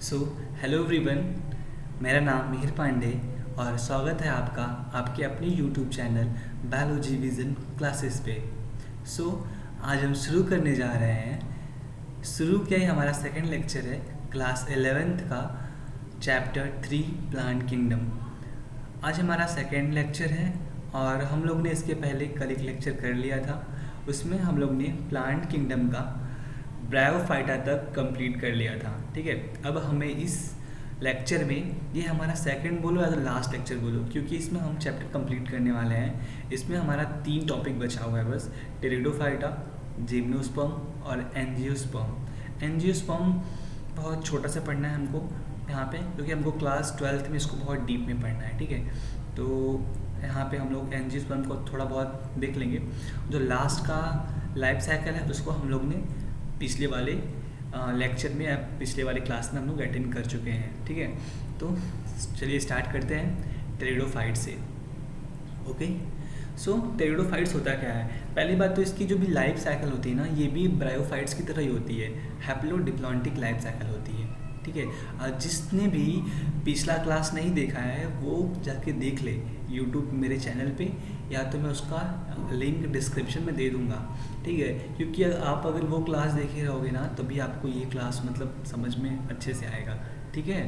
So hello everyone, मेरा नाम मिहिर पांडे और स्वागत है आपका आपके अपने YouTube channel biology vision classes पे। सो आज हम शुरू करने जा रहे हैं। शुरू किया ही हमारा सेकंड लेक्चर है क्लास 11th का चैप्टर 3 प्लांट किंगडम। आज हमारा सेकंड लेक्चर है और हम लोग ने इसके पहले कल एक लेक्चर कर लिया था। उसमें हम लोग ने प्लांट किंगडम का ब्रायोफाइटा तक कंप्लीट कर लिया था। ठीक है, अब हमें इस लेक्चर में, ये हमारा सेकंड बोलो या तो लास्ट लेक्चर बोलो, क्योंकि इसमें हम चैप्टर कंप्लीट करने वाले हैं। इसमें हमारा 3 टॉपिक बचा हुआ है बस, टेरिडोफाइटा, जिम्नोस्पर्म और एंजियोस्पर्म। एंजियोस्पर्म बहुत छोटा सा पढ़ना है हमको यहाँ पे, क्योंकि हमको क्लास 12th में इसको बहुत डीप में पढ़ना है। ठीक है, तो यहाँ पे हम लोग एंजियोस्पर्म को थोड़ा बहुत देख लेंगे। जो लास्ट का लाइफ साइकिल है उसको हम लोग ने पिछले वाले लेक्चर में या पिछले वाले क्लास में हम लोग अटेंड कर चुके हैं। ठीक है, तो चलिए स्टार्ट करते हैं टेरिडोफाइट से। ओके, सो टेरिडोफाइट्स होता क्या है? पहली बात तो इसकी जो भी लाइफ साइकिल होती है ना, ये भी ब्रायोफाइट्स की तरह ही होती है, हैप्लोडिप्लॉन्टिक लाइफ साइकिल होती है। ठीक है, जिसने भी पिछला क्लास नहीं देखा है वो जाके देख ले यूट्यूब मेरे चैनल पे, या तो मैं उसका लिंक डिस्क्रिप्शन में दे दूँगा। ठीक है, क्योंकि आप अगर वो क्लास देखे रहोगे ना तभी आपको ये क्लास मतलब समझ में अच्छे से आएगा। ठीक है,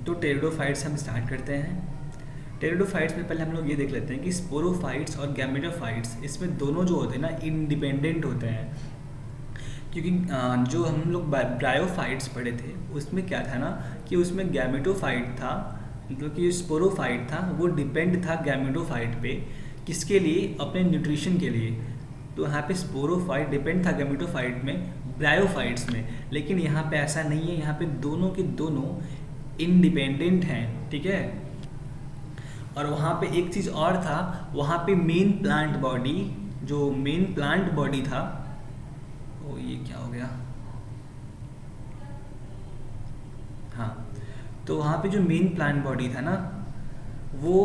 तो टेरिडोफाइट्स हम स्टार्ट करते हैं। टेरिडोफाइट्स में पहले हम लोग ये देख लेते हैं कि स्पोरोफाइट्स और गैमेटोफाइट्स, इसमें दोनों जो होते हैं ना इंडिपेंडेंट होते हैं। क्योंकि जो हम लोग ब्रायोफाइट्स पढ़े थे उसमें क्या था ना कि उसमें गैमेटोफाइट था, मतलब कि स्पोरोफाइट था, वो डिपेंड था गैमेटोफाइट पे, किसके लिए? अपने न्यूट्रिशन के लिए। तो यहाँ पे स्पोरोफाइट डिपेंड था गैमेटोफाइट में, ब्रायोफाइट्स में। लेकिन यहाँ पे ऐसा नहीं है, यहाँ पे दोनों के दोनों इंडिपेंडेंट हैं। ठीक है, और वहाँ पे एक चीज़ और था, वहाँ पे मेन प्लांट बॉडी, जो मेन प्लांट बॉडी था, ओ ये क्या हो गया, हाँ, तो वहाँ पे जो मेन प्लांट बॉडी था ना वो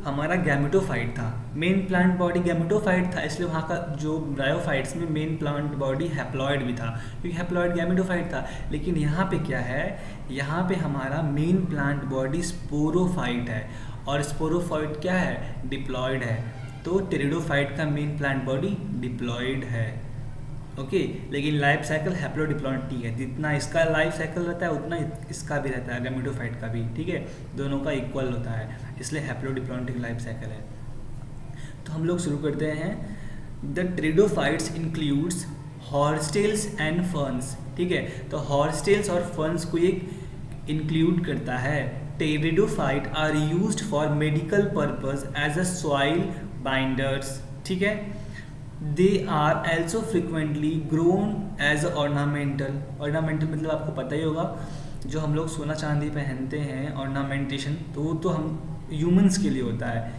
हमारा गैमेटोफाइट था। मेन प्लांट बॉडी गैमेटोफाइट था, इसलिए वहाँ का जो ब्रायोफाइट्स में मेन प्लांट बॉडी हैप्लॉइड भी था, क्योंकि हैप्लॉइड गैमेटोफाइट था। लेकिन यहाँ पे क्या है, यहाँ पे हमारा मेन प्लांट बॉडी स्पोरोफाइट है, और स्पोरोफाइट क्या है? डिप्लॉयड है। तो टेरिडोफाइट का मेन प्लांट बॉडी डिप्लॉयड है। ओके, लेकिन लाइफ साइकिल हैप्लोडिप्लॉन्टिक है। जितना इसका लाइफ साइकिल रहता है उतना इसका भी रहता है, गैमेटोफाइट का भी। ठीक है, दोनों का इक्वल होता है, इसलिए हैप्लोडिप्लॉन्टिक लाइफ साइकिल है। तो हम लोग शुरू करते हैं। The pteridophytes includes horsetails and ferns. ठीक है, तो हॉर्सटेल्स और फर्न्स को एक इंक्लूड करता है। Pteridophyte are used for medical purpose as a soil binders. ठीक है, they are also frequently grown as ornamental. Ornamental मतलब आपको पता ही होगा, जो हम लोग सोना चांदी पहनते हैं ऑर्नामेंटेशन, तो वो तो हम ह्यूमंस के लिए होता है,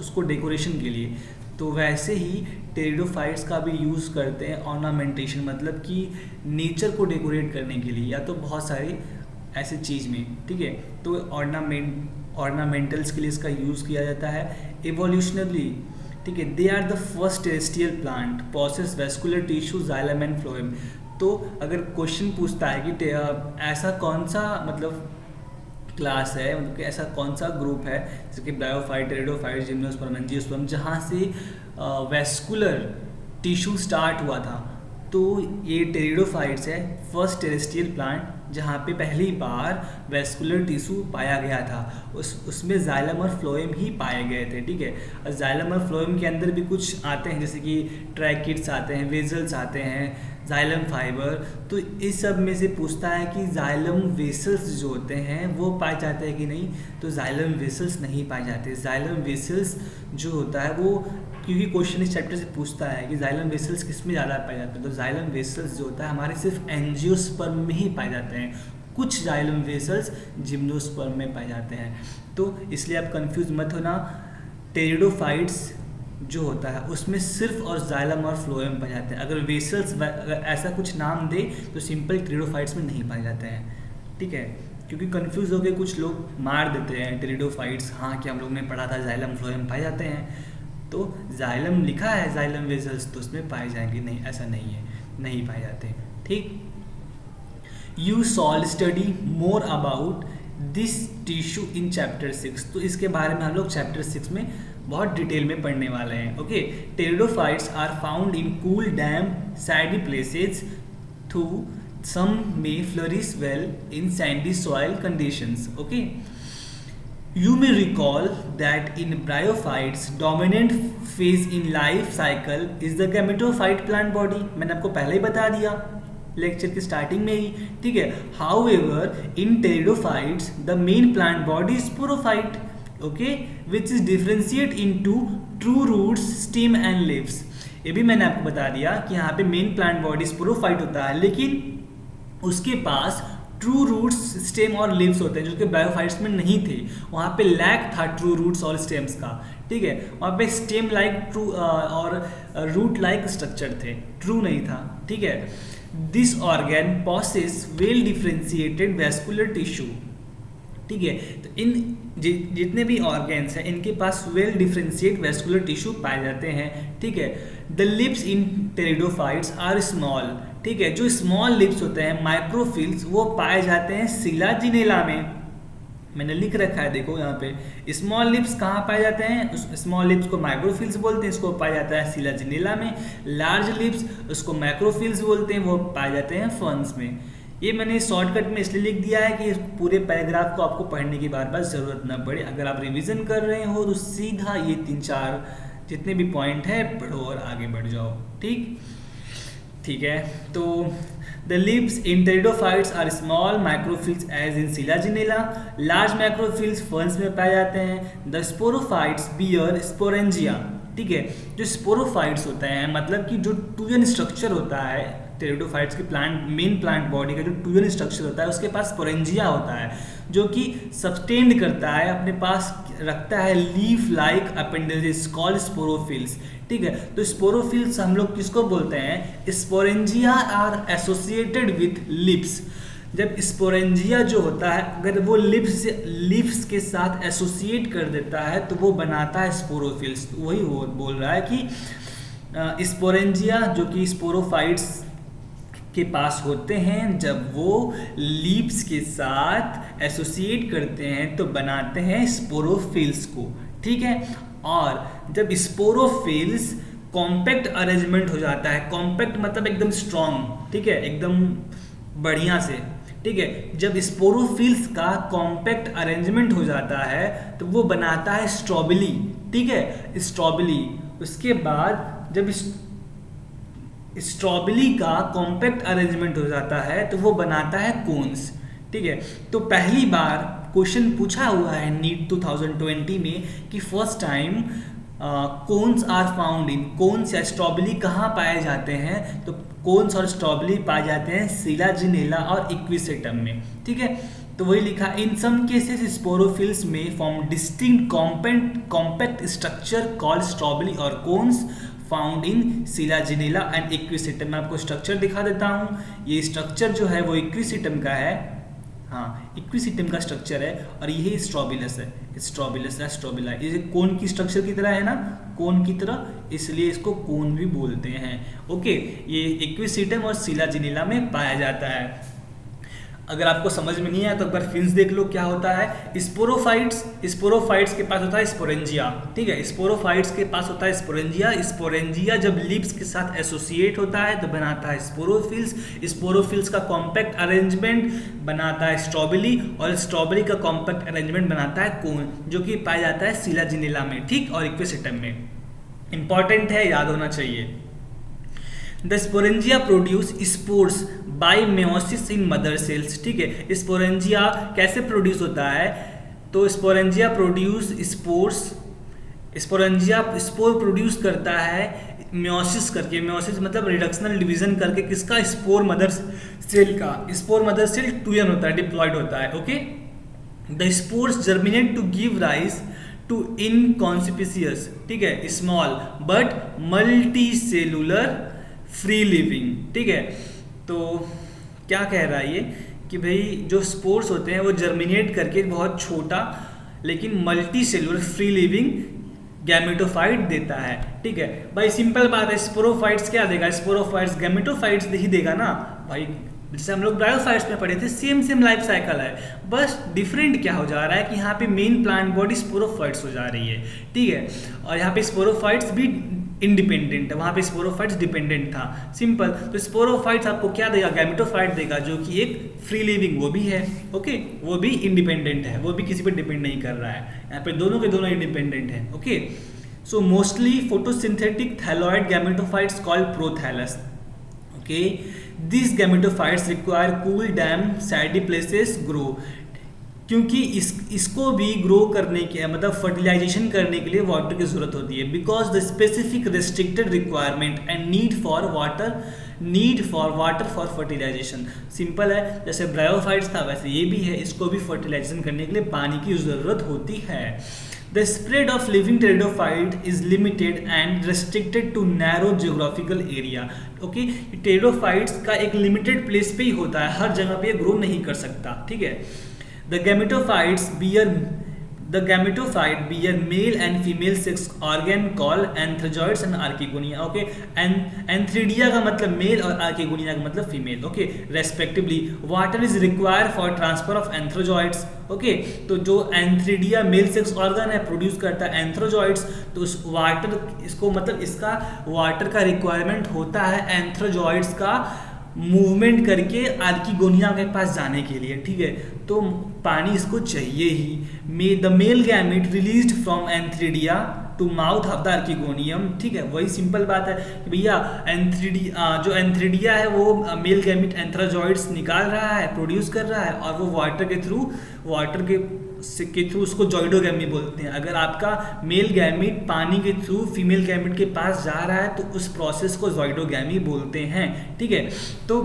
उसको डेकोरेशन के लिए। तो वैसे ही टेरिडोफाइट्स का भी यूज़ करते हैं ऑर्नामेंटेशन, मतलब कि नेचर को डेकोरेट करने के लिए, या तो बहुत सारी ऐसी चीज़ में। ठीक है, तो ऑर्नामेंटल्स के लिए इसका यूज़ किया जाता है। एवोल्यूशनरली, ठीक है, they are the first terrestrial plant possess vascular tissue xylem and phloem. तो अगर क्वेश्चन पूछता है कि ऐसा कौन सा मतलब क्लास है, मतलब कि ऐसा कौन सा ग्रुप है, जैसे कि ब्रायोफाइट, टेरिडोफाइट, जिम्नोस्पर्म, एंजियोस्पर्म, जहाँ से वेस्कुलर टिश्यू स्टार्ट हुआ था, तो ये टेरिडोफाइट्स है, फर्स्ट टेरेस्ट्रियल प्लांट जहाँ पे पहली बार वेस्कुलर टिश्यू पाया गया था। उसमें जाइलम और फ्लोएम ही पाए गए थे। ठीक है, और जाइलम और फ्लोएम के अंदर भी कुछ आते हैं, जैसे कि ट्रैकिड्स आते हैं, वेजल्स आते हैं, जाइलम फाइबर। तो इस सब में से पूछता है कि जाइलम वेसल्स जो होते हैं वो पाए जाते हैं कि नहीं, तो जाइलम वेसल्स नहीं पाए जाते। जाइलम वेसल्स जो होता है वो, क्योंकि क्वेश्चन इस चैप्टर से पूछता है कि जाइलम वेसल्स किस में ज़्यादा पाए जाते हैं, तो जाइलम वेसल्स जो होता है हमारे सिर्फ एंजियोस्पर्म में ही पाए जाते हैं। कुछ जाइलम वेसल्स जिम्नोस्पर्म में पाए जाते हैं। तो इसलिए आप कंफ्यूज मत होना, टेरिडोफाइट्स जो होता है उसमें सिर्फ और जाइलम और फ्लोएम पाए जाते हैं। अगर वेसल्स अगर ऐसा कुछ नाम दे तो सिंपल टेरिडोफाइट्स में नहीं पाए जाते हैं। ठीक है, क्योंकि कंफ्यूज होकर कुछ लोग मार देते हैं टेरिडोफाइट्स, हाँ कि हम लोग ने पढ़ा था जाइलम फ्लोएम पाए जाते हैं, तो जाइलम लिखा है जाइलम वेसल्स तो उसमें पाए जाएंगे, नहीं ऐसा नहीं है, नहीं पाए जाते। ठीक, you shawl study more about this tissue in chapter 6। तो इसके बारे में हम लोग चैप्टर 6 में बहुत डिटेल में पढ़ने वाले हैं। Okay, pteridophytes are found in cool damp shady places through some may flourish well in sandy soil conditions. Okay, you may recall that in bryophytes dominant phase in life cycle is the gametophyte plant body। मैंने आपको पहले ही बता दिया lecture की starting में ही, ठीक है। However, in pteridophytes the main plant body is sporophyte, okay, which is differentiate into true roots, stem and leaves। ये भी मैंने आपको बता दिया कि यहाँ पे मेन प्लांट बॉडी स्पोरोफाइट होता है, लेकिन उसके पास ट्रू रूट्स, स्टेम और लीव्स होते हैं जो कि ब्रायोफाइट्स में नहीं थे। वहाँ पे लैक था ट्रू रूट्स और स्टेम्स का, ठीक है। वहाँ पे स्टेम लाइक ट्रू और रूट लाइक स्ट्रक्चर थे, ट्रू नहीं था, ठीक है। This organ possess well differentiated vascular tissue, ठीक है। तो इन जितने भी ऑर्गन्स हैं इनके पास वेल डिफ्रेंशिएट वेस्कुलर टिश्यू पाए जाते हैं, ठीक है। The leaves in pteridophytes are small, ठीक है। जो स्मॉल लिप्स होते हैं माइक्रोफिल्स वो पाए जाते हैं सिलाजिनेला में। मैंने लिख रखा है, देखो यहाँ पे स्मॉल लिप्स कहाँ पाए जाते हैं। स्मॉल लिप्स को माइक्रोफिल्स बोलते हैं, इसको पाया जाता है सिलाजिनेला में। लार्ज लिप्स उसको मैक्रोफिल्स बोलते हैं, वो पाए जाते हैं फर्न्स में। ये मैंने शॉर्टकट में इसलिए लिख दिया है कि पूरे पैराग्राफ को आपको पढ़ने की बार बार ज़रूरत ना पड़े। अगर आप रिवीजन कर रहे हो तो सीधा ये 3-4 जितने भी पॉइंट है पढ़ो और आगे बढ़ जाओ, ठीक है। तो the leaves in pteridophytes are small microphylls as in selaginella. Large microphylls ferns में पाए जाते हैं। द स्पोरोफाइट्स बियर स्पोरेंजिया, ठीक है। जो स्पोरोफाइट्स होते हैं मतलब कि जो टूयन स्ट्रक्चर होता है टेरिडोफाइट्स के मेन प्लांट बॉडी का जो टूयन स्ट्रक्चर होता है उसके पास स्पोरेंजिया होता है जो कि सब्सटेंड करता है, अपने पास रखता है leaf like appendages called sporophylls, ठीक है। तो स्पोरोफिल्स हम लोग किसको बोलते हैं, sporangia are associated with leaves. जब स्पोरेंजिया जो होता है अगर वो लिप्स के साथ एसोसिएट कर देता है तो वो बनाता है स्पोरोफिल्स। तो वही वो बोल रहा है कि स्पोरेंजिया जो कि स्पोरोफाइट्स के पास होते हैं जब वो लीव्स के साथ एसोसिएट करते हैं तो बनाते हैं स्पोरोफिल्स को, ठीक है। और जब स्पोरोफिल्स कॉम्पैक्ट अरेंजमेंट हो जाता है, कॉम्पैक्ट मतलब एकदम स्ट्रॉन्ग, ठीक है, एकदम बढ़िया से, ठीक है। जब स्पोरोफिल्स का कॉम्पैक्ट अरेंजमेंट हो जाता है तो वो बनाता है स्ट्रॉबिली, ठीक है, स्ट्रॉबिली। उसके बाद जब स्ट्रॉबेरी का कॉम्पैक्ट अरेंजमेंट हो जाता है तो वो बनाता है कोन्स, ठीक है। तो पहली बार क्वेश्चन पूछा हुआ है नीट 2020 में कि first time cones are found in, cones या स्ट्रॉबेरी कहाँ पाए जाते हैं, तो कोन्स और स्ट्रॉबेरी पाए जाते हैं सिलाजिनेला और इक्विसेटम में, ठीक है। तो वही लिखा, इन सम केसेस स्पोरोफिल्स में form distinct compact structure called strobili और cones found in selaginella and equisetum. मैं आपको स्ट्रक्चर दिखा देता हूँ। ये स्ट्रक्चर जो है वो इक्विसेटम का है, हाँ इक्विसेटम का स्ट्रक्चर है, और ये स्ट्रॉबिलस है, स्ट्रॉबिला। ये कोन की स्ट्रक्चर की तरह है ना, कोन की तरह, इसलिए इसको कोन भी बोलते हैं। ओके, ये इक्विसेटम और सिलाजिनेला में पाया जाता है। अगर आपको समझ में नहीं आया तो एक बार फिर देख लो क्या होता है। स्पोरोफाइट्स के पास होता है स्पोरेंजिया, ठीक है। स्पोरोफाइट्स के पास होता है स्पोरेंजिया जब लिप्स के साथ एसोसिएट होता है तो बनाता है स्पोरोफिल्स का कॉम्पैक्ट अरेंजमेंट बनाता है स्ट्रॉबेरी, और स्ट्रॉबेरी का कॉम्पैक्ट अरेंजमेंट बनाता है कोन, जो कि पाया जाता है सिलाजिनेला में, ठीक, और इक्विसेटम में। इंपॉर्टेंट है, याद होना चाहिए। The sporangia produce spores by meiosis in mother cells, ठीक है। स्पोरेंजिया कैसे प्रोड्यूस होता है, तो स्पोरेंजिया प्रोड्यूस स्पोर प्रोड्यूस करता है मेयोसिस करके। मेयोसिस मतलब रिडक्शनल डिवीजन करके, किसका, स्पोर मदर सेल का। स्पोर मदर सेल टूयन होता है, डिप्लॉयड होता है, okay. The spores germinate to give rise to inconspicuous, ठीक है, small but multi cellular free living, ठीक है। तो क्या कह रहा है ये कि भाई जो स्पोर्स होते हैं वो जर्मिनेट करके बहुत छोटा लेकिन multi cellular free living gametophyte देता है, ठीक है। भाई सिंपल बात है, स्पोरोफाइट्स क्या देगा, स्पोरोफाइट्स गैमेटोफाइट्स ही देगा ना भाई। जैसे हम लोग ब्रायोफाइट्स में पढ़े थे, सेम लाइफ साइकिल है, बस डिफरेंट क्या हो जा रहा है कि यहाँ पे मेन प्लांट बॉडी स्पोरोफाइट्स हो जा रही है, ठीक है। और यहाँ पे स्पोरोफाइट्स भी इंडिपेंडेंट है, वहाँ पे स्पोरोफाइट्स डिपेंडेंट था, सिंपल। तो स्पोरोफाइट्स आपको क्या देगा, गैमेटोफाइट देगा, जो कि एक फ्री लिविंग वो भी है, ओके, वो भी इंडिपेंडेंट है, वो भी किसी पर डिपेंड नहीं कर रहा है, यहाँ पे दोनों के दोनों इंडिपेंडेंट है, okay. So mostly photosynthetic thalloid gametophytes called prothallus, okay. These gametophytes require cool, damp, sandy places grow, क्योंकि इसको भी ग्रो करने के मतलब फर्टिलाइजेशन करने के लिए वाटर की ज़रूरत होती है, because the specific restricted requirement and need for water for fertilisation. Simple है, जैसे ब्रायोफाइट्स था वैसे ये भी है, इसको भी फर्टिलाइजेशन करने के लिए पानी की ज़रूरत होती है। The spread of living pteridophyte is limited and restricted to narrow geographical area. Okay, pteridophytes का एक limited place पे ही होता है, हर जगह पे ग्रो नहीं कर सकता, ठीक है। The gametophytes bear male and female sex organ called antherozoids and archegonia, okay। antheridia का मतलब मेल और archegonia का मतलब female, okay, respectively। water is required for transfer of antherozoids, okay। तो जो एंथ्रीडिया मेल सेक्स ऑर्गन है produce करता है एंथ्रोजॉइड्स, तो उस वाटर इसको मतलब इसका वाटर का रिक्वायरमेंट होता है एंथ्रोजॉइड्स का मूवमेंट करके आर्कीगोनिया के पास जाने के लिए, ठीक है। तो पानी इसको चाहिए ही। The male gamete released from antheridia to mouth of the archegonium, ठीक है। वही सिंपल बात है कि भैया जो एंथ्रीडिया है वो मेल गैमेट एंथ्रोजॉइड्स निकाल रहा है, प्रोड्यूस कर रहा है, और वो वाटर के थ्रू उसको जॉइडोगैमी बोलते हैं। अगर आपका मेल गैमेट पानी के थ्रू फीमेल गैमेट के पास जा रहा है तो उस प्रोसेस को जॉइडोगैमी बोलते हैं, ठीक है। तो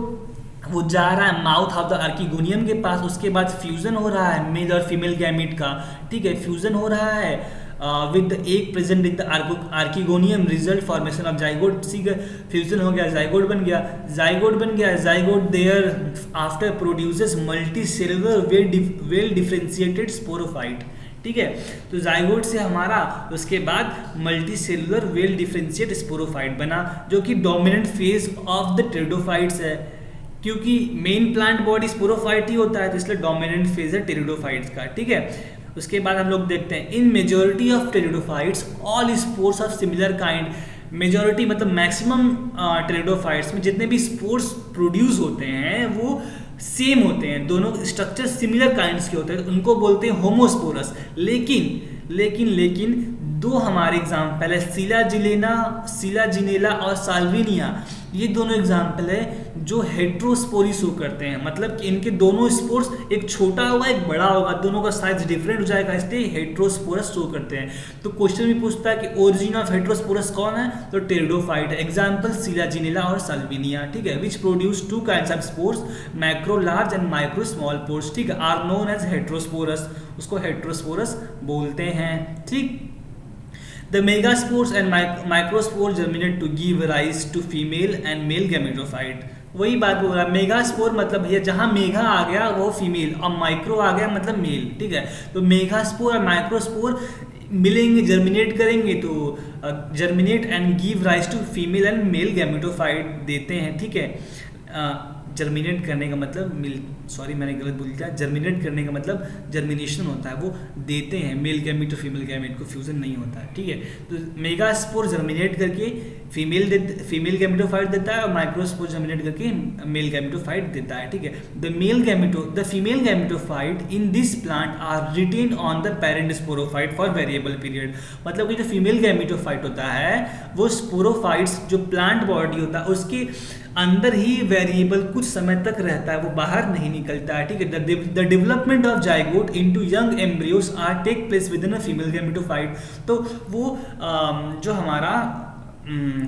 वो जा रहा है माउथ ऑफ द आर्कीगोनियम के पास, उसके बाद फ्यूजन हो रहा है मेल और फीमेल गैमेट का, ठीक है। फ्यूजन हो रहा है with the egg present in the archegonium result formation of zygote, fusion हो गया, zygote बन गया, zygote there after produces multicellular well differentiated sporophyte, ठीक है। तो जाइगोट से हमारा उसके बाद multi cellular well differentiate sporophyte बना, जो कि dominant phase of the pteridophytes है, क्योंकि मेन प्लांट बॉडी स्पोरोफाइट ही होता है, तो इसलिए डोमिनेंट फेज है टेरिडोफाइट्स का, ठीक है। उसके बाद हम लोग देखते हैं in majority of pteridophytes all spores of similar kind. Majority मतलब मैक्सिमम टेरिडोफाइट्स में जितने भी स्पोर्स प्रोड्यूस होते हैं वो सेम होते हैं, दोनों स्ट्रक्चर सिमिलर काइंड्स के होते हैं, उनको बोलते हैं होमोस्पोरस। लेकिन दो हमारे एग्जाम्पल है सीलाजिनेला और साल्विनिया, ये दोनों एग्जाम्पल है जो हेट्रोस्पोरी शो करते हैं, मतलब कि इनके दोनों स्पोर्स एक छोटा होगा एक बड़ा होगा, दोनों का साइज डिफरेंट हो जाएगा, इसलिए हेट्रोस्पोरस शो करते हैं। तो क्वेश्चन भी पूछता है कि ओरिजिन ऑफ हेट्रोस्पोरस कौन है, तो टेरिडोफाइट है। एग्जाम्पल सीलाजिनेला और साल्विनिया, ठीक है, which produce two kinds of spores, macro large and micro small pores, ठीक है, आर नोन एज हेट्रोस्पोरस, उसको हेट्रोस्पोरस बोलते हैं, ठीक। The megaspores and microspores germinate to give rise to female and male gametophyte। वही बात बोल रहा है, मेगास्पोर मतलब भैया जहाँ मेगा आ गया वो फीमेल और माइक्रो आ गया मतलब मेल, ठीक है। तो मेगास्पोर और माइक्रोस्पोर मिलेंगे, जर्मिनेट करेंगे तो germinate and give rise to female and male gametophyte देते हैं, ठीक है। जर्मिनेट करने का मतलब मैंने गलत बोल दिया, जर्मिनेट करने का मतलब जर्मिनेशन होता है, वो देते हैं मेल गैमेट तो फीमेल गैमेट को, फ्यूजन नहीं होता है, ठीक है। तो मेगास्पोर जर्मिनेट करके फीमेल गैमेटोफाइट देता है और माइक्रोस्पोर जर्मिनेट करके मेल गैमेटोफाइट देता है, ठीक है। The female gametophyte in this plant are retain on the parent sporophyte for variable period. मतलब कि जो फीमेल गैमेटोफाइट होता है वो स्पोरोफाइट्स जो प्लांट बॉडी होता है उसके अंदर ही वेरिएबल कुछ समय तक रहता है, वो बाहर नहीं निकलता है, ठीक है। The development of zygote into young embryos are take place within a female gametophyte. तो वो जो हमारा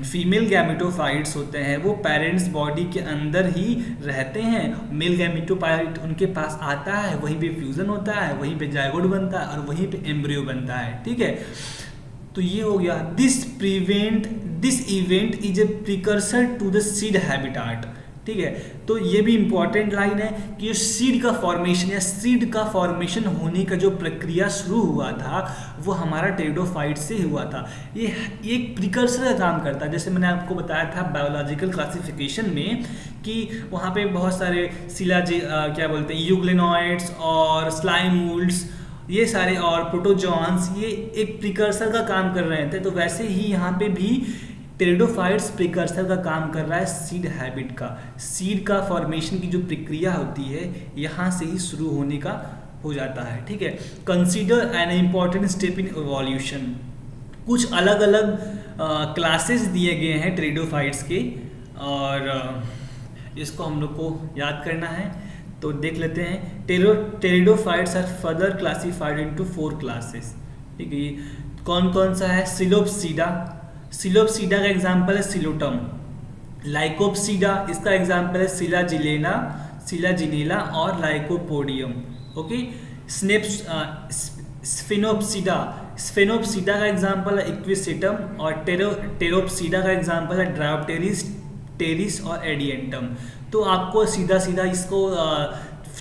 फीमेल गैमेटोफाइट्स होते हैं वो पेरेंट्स बॉडी के अंदर ही रहते हैं, मेल गैमेटोफाइट उनके पास आता है, वहीं पे फ्यूजन होता है, वहीं पे जाइगोट बनता है और वहीं पे एम्ब्रियो बनता है, ठीक है। तो ये हो गया, this event is a precursor to the seed habitat, ठीक है। तो ये भी इंपॉर्टेंट लाइन है कि सीड का फॉर्मेशन या सीड का फॉर्मेशन होने का जो प्रक्रिया शुरू हुआ था वो हमारा टेरिडोफाइट से हुआ था। ये एक प्रिकर्सर का काम करता है, जैसे मैंने आपको बताया था बायोलॉजिकल क्लासिफिकेशन में कि वहाँ पे बहुत सारे क्या बोलते हैं यूग्लेनॉइड्स और स्लाइम मोल्ड्स ये सारे और प्रोटोजॉन्स ये एक प्रिकर्सर का काम कर रहे थे। तो वैसे ही यहाँ पे भी टेरिडोफाइट्स प्रिकर्सर का काम कर रहा है सीड हैबिट का। सीड का फॉर्मेशन की जो प्रक्रिया होती है यहाँ से ही शुरू होने का हो जाता है, ठीक है। Consider an important step in evolution. कुछ अलग अलग क्लासेस दिए गए हैं टेरिडोफाइट्स के और इसको हम लोग को याद करना है, तो देख लेते हैं। Pteridophytes are further classified into 4 classes, ठीक है। कौन कौन सा है? सिलोप्सीडा, सिलोप्सीडा का एग्जाम्पल है सिलोटम। लाइकोप्सीडा, इसका एग्जाम्पल है सिलाजिलेना, सिलाजिनेला और लाइकोपोडियम, ओके। स्फेनोप्सीडा, स्फेनोप्सीडा का एग्जाम्पल है इक्विसेटम और टेरोप्सीडा का एग्जाम्पल है ड्रायोप्टेरिस, टेरिस और एडियंटम। तो आपको सीधा सीधा इसको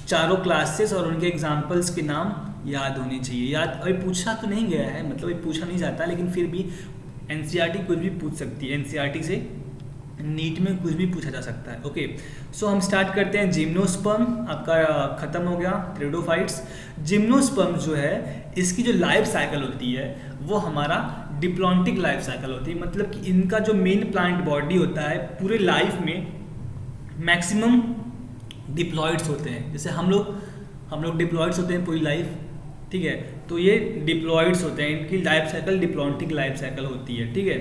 चारों क्लासेस और उनके एग्जाम्पल्स के नाम याद होने चाहिए। याद अभी पूछा तो नहीं गया है, मतलब अभी पूछा नहीं जाता, लेकिन फिर भी एनसीईआरटी कुछ भी पूछ सकती है। एनसीईआरटी से नीट में कुछ भी पूछा जा सकता है, ओके। सो हम स्टार्ट करते हैं। जिम्नोस्पर्म आपका खत्म हो गया, टेरिडोफाइट्स। जिम्नोस्पर्म जो है इसकी जो लाइफ साइकिल होती है वो हमारा डिप्लॉन्टिक लाइफ साइकिल होती है, मतलब कि इनका जो मेन प्लांट बॉडी होता है पूरे लाइफ में मैक्सिमम डिप्लॉइड्स होते हैं। जैसे हम लोग डिप्लॉइड्स होते हैं पूरी लाइफ, ठीक है। तो ये डिप्लॉइड्स होते हैं, इनकी life cycle diplontic life cycle होती है, ठीक है।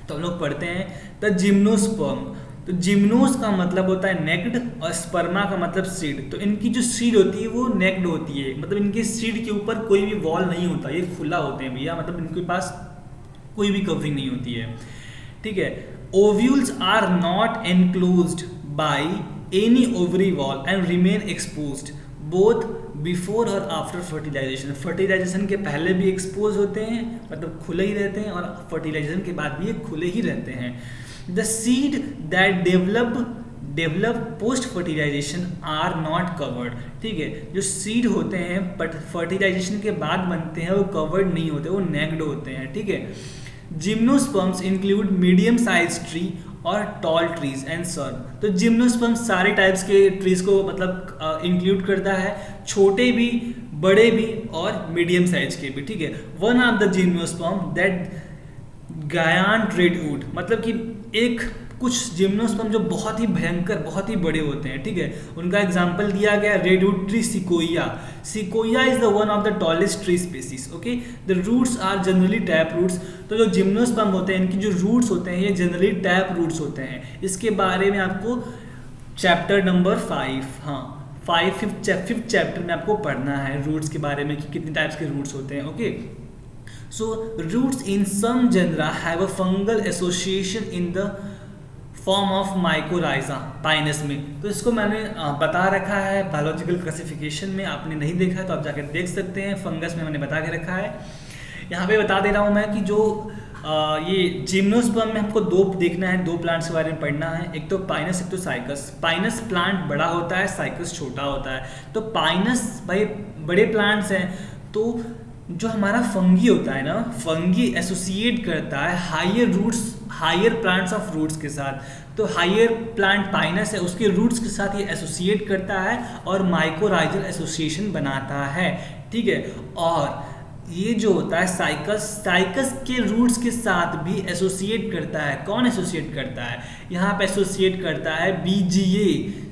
तो हम लोग पढ़ते हैं द जिम्नोस्पर्म। तो जिम्नोस का मतलब होता है नेक्ड और स्पर्मा का मतलब सीड। तो इनकी जो सीड होती है वो नेक्ड होती है, मतलब इनके सीड के ऊपर कोई भी वॉल नहीं होता, ये खुला होते हैं भैया, मतलब इनके पास कोई भी कवरिंग नहीं होती है, ठीक है। Ovules are not enclosed by any ovary wall and remain exposed both before और आफ्टर फर्टिलाइजेशन। फर्टिलाइजेशन के पहले भी एक्सपोज होते हैं, मतलब खुले ही रहते हैं, और फर्टिलाइजेशन के बाद भी ये खुले ही रहते हैं। The seed that develop post fertilisation are not covered, ठीक है। जो सीड होते हैं बट फर्टिलाइजेशन के बाद बनते हैं वो कवर्ड नहीं होते, वो नेक्ड होते हैं, ठीक है। Gymnosperms include medium size tree और टॉल ट्रीज एंड सर्व। तो जिम्नोस्पर्म सारे टाइप्स के ट्रीज को मतलब इंक्लूड करता है, छोटे भी, बड़े भी और मीडियम साइज के भी, ठीक है। One of the gymnosperm that giant redwood, मतलब कि एक कुछ जिम्नोस्पर्म जो बहुत ही भयंकर, बहुत ही बड़े होते हैं, ठीक है। उनका एग्जांपल दिया गया redwood tree sequoia. Sequoia is the one of the tallest tree species, okay. The roots are generally tap roots. तो जो जिम्नोस्पर्म होते हैं इनकी जो रूट्स होते हैं ये जनरली टैप रूट्स होते हैं। इसके बारे में आपको चैप्टर नंबर 5 फिफ्थ चैप्टर में आपको पढ़ना है रूट्स के बारे में कि कितने टाइप्स के रूट्स होते हैं, okay. So roots in some genera have a fungal association in the form of mycorrhiza pinus में। तो इसको मैंने बता रखा है बायोलॉजिकल क्लासिफिकेशन में, आपने नहीं देखा है तो आप जाकर देख सकते हैं। फंगस में मैंने बता के रखा है, यहाँ पे बता दे रहा हूँ मैं कि जो ये जिम्नोस्पर्म में हमको दो देखना है, दो प्लांट्स के बारे में पढ़ना है, एक तो पाइनस एक तो साइकस। पाइनस प्लांट बड़ा होता है, साइकस छोटा होता है। तो पाइनस भाई बड़े प्लांट्स हैं, तो जो हमारा फंगी होता है ना, फंगी एसोसिएट करता है हायर प्लांट्स ऑफ रूट्स के साथ। तो हायर प्लांट पाइनस है, उसके रूट्स के साथ ये एसोसिएट करता है और माइकोराइजल एसोसिएशन बनाता है, ठीक है। और ये जो होता है साइकस के रूट्स के साथ भी एसोसिएट करता है। कौन एसोसिएट करता है? यहाँ पे एसोसिएट करता है BGA